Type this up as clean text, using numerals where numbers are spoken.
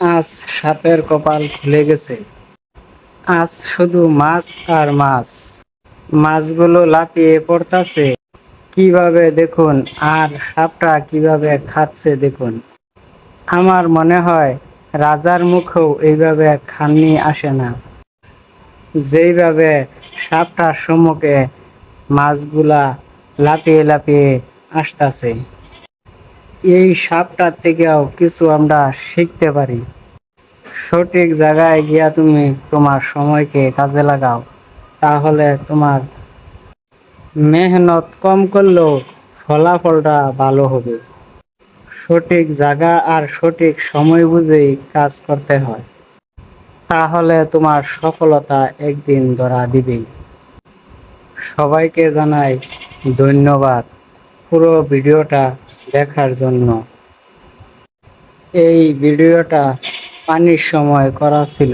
আজ সাপের কপাল খুলে গেছে। আজ শুধু মাছ আর মাছ। মাছগুলো লাফিয়ে পড়তাছে কিভাবে দেখুন, আর সাপটা কিভাবে খাচ্ছে দেখুন। আমার মনে হয় রাজার মুখেও এইভাবে খাননি আসে না, যেইভাবে সাপটার সম্মুখে মাছগুলা লাফিয়ে লাফিয়ে আসতাছে। এই সাপটার থেকেও কিছু আমরা শিখতে পারি। সঠিক জায়গায় গিয়া তুমি তোমার সময়কে কাজে লাগাও, তাহলে তোমার মেহনত কম করলেও ফলাফলটা ভালো হবে। সঠিক জায়গা আর সঠিক সময় বুঝেই কাজ করতে হয়, তাহলে তোমার সফলতা একদিন ধরা দিবেই। সবাইকে জানাই ধন্যবাদ পুরো ভিডিওটা দেখার জন্য। এই ভিডিওটা পানির সময় করা ছিল।